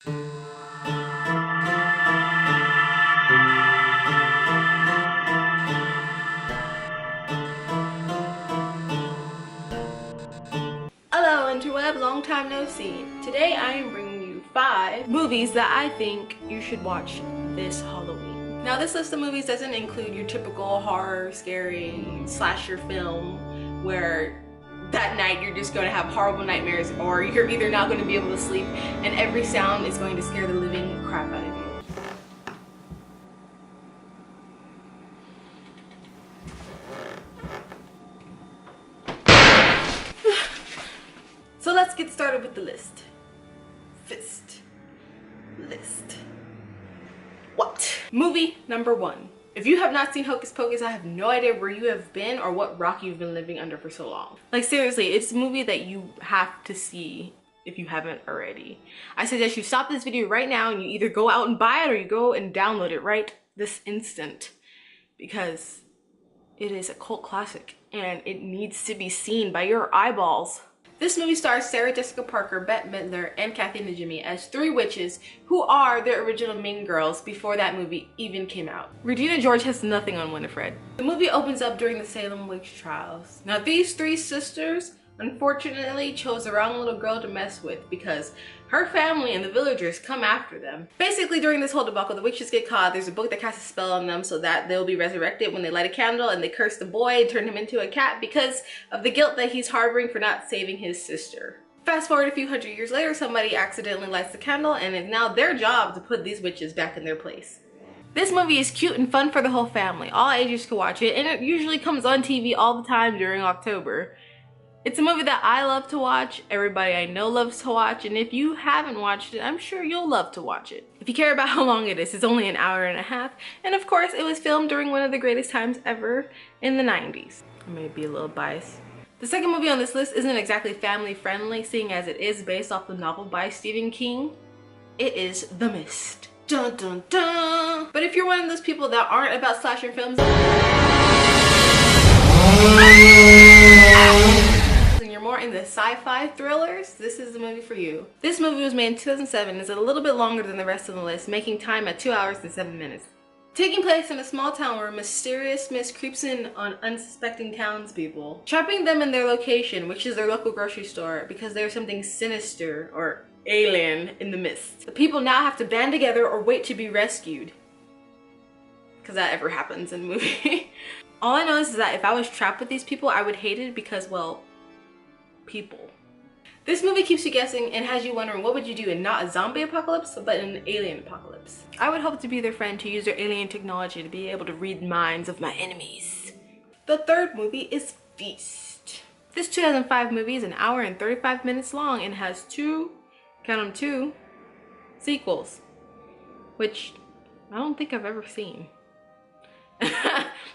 Hello Interweb, long time no see. Today I am bringing you 5 movies that I think you should watch this Halloween. Now this list of movies doesn't include your typical horror, scary, slasher film where that night you're just going to have horrible nightmares, or you're either not going to be able to sleep and every sound is going to scare the living crap out of you. So let's get started with the list. List. What? Movie number 1. If you have not seen Hocus Pocus, I have no idea where you have been or what rock you've been living under for so long. Like seriously, it's a movie that you have to see if you haven't already. I suggest you stop this video right now and you either go out and buy it or you go and download it right this instant, because it is a cult classic and it needs to be seen by your eyeballs. This movie stars Sarah Jessica Parker, Bette Midler, and Kathy Najimy as 3 witches who are the original Mean Girls before that movie even came out. Regina George has nothing on Winifred. The movie opens up during the Salem witch trials. Now these 3 sisters unfortunately chose the wrong little girl to mess with because her family and the villagers come after them. Basically during this whole debacle, the witches get caught. There's a book that casts a spell on them so that they'll be resurrected when they light a candle, and they curse the boy and turn him into a cat because of the guilt that he's harboring for not saving his sister. Fast forward a few hundred years later, somebody accidentally lights the candle and it's now their job to put these witches back in their place. This movie is cute and fun for the whole family. All ages can watch it, and it usually comes on TV all the time during October. It's a movie that I love to watch, everybody I know loves to watch, and if you haven't watched it, I'm sure you'll love to watch it. If you care about how long it is, it's only an hour and a half, and of course it was filmed during one of the greatest times ever in the 90s. I may be a little biased. The second movie on this list isn't exactly family friendly, seeing as it is based off the novel by Stephen King. It is The Mist. Dun dun dun! But if you're one of those people that aren't about slasher films, you're more into sci-fi thrillers, this is the movie for you. This movie was made in 2007 and is a little bit longer than the rest of the list, making time at 2 hours and 7 minutes. Taking place in a small town where a mysterious mist creeps in on unsuspecting townspeople, trapping them in their location, which is their local grocery store, because there's something sinister or alien in the mist. The people now have to band together or wait to be rescued, because that ever happens in the movie. All I know is that if I was trapped with these people, I would hate it because, well, people. This movie keeps you guessing and has you wondering what would you do in not a zombie apocalypse, but in an alien apocalypse. I would hope to be their friend, to use their alien technology to be able to read minds of my enemies. The third movie is Feast. This 2005 movie is an hour and 35 minutes long and has 2, count them 2, sequels, which I don't think I've ever seen.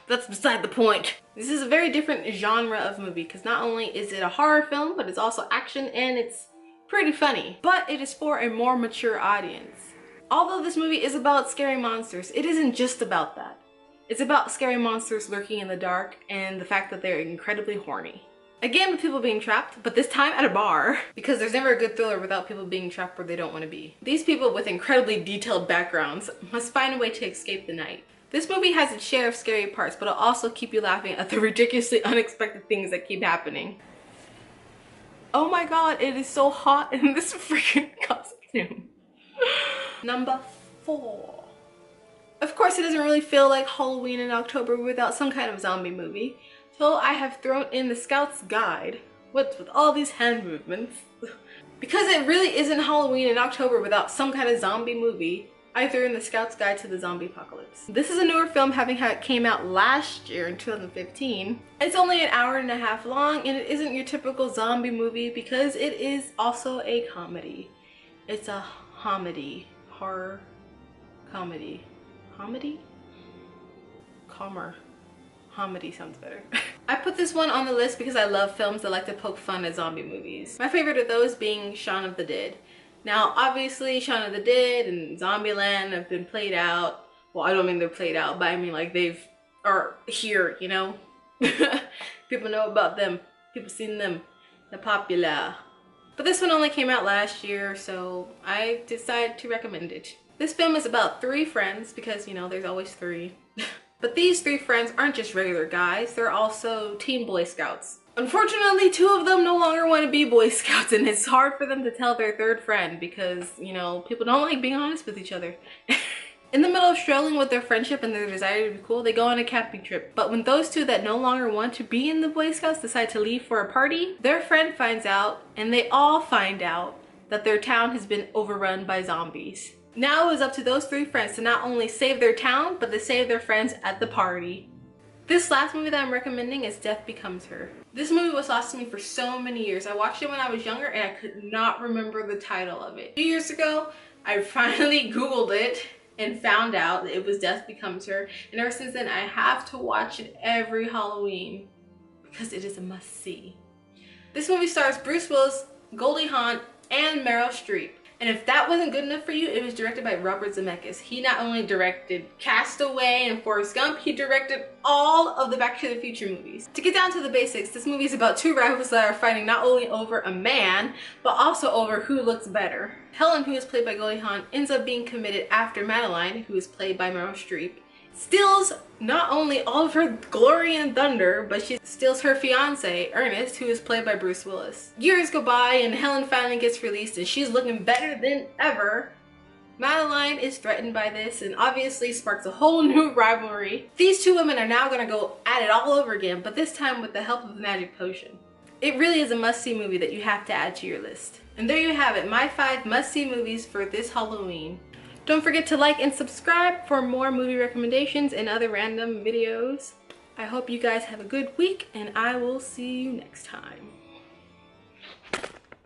That's beside the point. This is a very different genre of movie because not only is it a horror film, but it's also action and it's pretty funny. But it is for a more mature audience. Although this movie is about scary monsters, it isn't just about that. It's about scary monsters lurking in the dark and the fact that they're incredibly horny. Again, with people being trapped, but this time at a bar, because there's never a good thriller without people being trapped where they don't want to be. These people with incredibly detailed backgrounds must find a way to escape the night. This movie has its share of scary parts, but it'll also keep you laughing at the ridiculously unexpected things that keep happening. Oh my god, it is so hot in this freaking costume. Number 4. Of course, it doesn't really feel like Halloween in October without some kind of zombie movie. So I have thrown in The Scout's Guide. What's with all these hand movements? Because it really isn't Halloween in October without some kind of zombie movie, I threw in The Scout's Guide to the Zombie Apocalypse. This is a newer film, having came out last year in 2015. It's only an hour and a half long, and it isn't your typical zombie movie because it is also a comedy. It's a homedy. Horror comedy. Homedy? Calmer. Homedy sounds better. I put this one on the list because I love films that like to poke fun at zombie movies. My favorite of those being Shaun of the Dead. Now, obviously, Shaun of the Dead and Zombieland have been played out. Well, I don't mean they're played out, but I mean like are here, you know? People know about them. People seen them. They're popular. but this one only came out last year, so I decided to recommend it. This film is about 3 friends, because you know, there's always 3. But these 3 friends aren't just regular guys, they're also teen Boy Scouts. Unfortunately, 2 of them no longer want to be Boy Scouts, and it's hard for them to tell their 3rd friend because, you know, people don't like being honest with each other. In the middle of struggling with their friendship and their desire to be cool, they go on a camping trip. But when those 2 that no longer want to be in the Boy Scouts decide to leave for a party, their friend finds out, and they all find out, that their town has been overrun by zombies. Now it was up to those 3 friends to not only save their town, but to save their friends at the party. This last movie that I'm recommending is Death Becomes Her. This movie was lost to me for so many years. I watched it when I was younger and I could not remember the title of it. A few years ago, I finally Googled it and found out that it was Death Becomes Her. And ever since then, I have to watch it every Halloween because it is a must-see. This movie stars Bruce Willis, Goldie Hawn, and Meryl Streep. And if that wasn't good enough for you, it was directed by Robert Zemeckis. He not only directed Castaway and Forrest Gump, he directed all of the Back to the Future movies. To get down to the basics, this movie is about 2 rivals that are fighting not only over a man, but also over who looks better. Helen, who is played by Goldie Hawn, ends up being committed after Madeline, who is played by Meryl Streep, steals not only all of her glory and thunder, but she steals her fiance, Ernest, who is played by Bruce Willis. Years go by and Helen finally gets released and she's looking better than ever. Madeline is threatened by this and obviously sparks a whole new rivalry. These 2 women are now gonna go at it all over again, but this time with the help of a magic potion. It really is a must-see movie that you have to add to your list. And there you have it, my 5 must-see movies for this Halloween. Don't forget to like and subscribe for more movie recommendations and other random videos. I hope you guys have a good week and I will see you next time.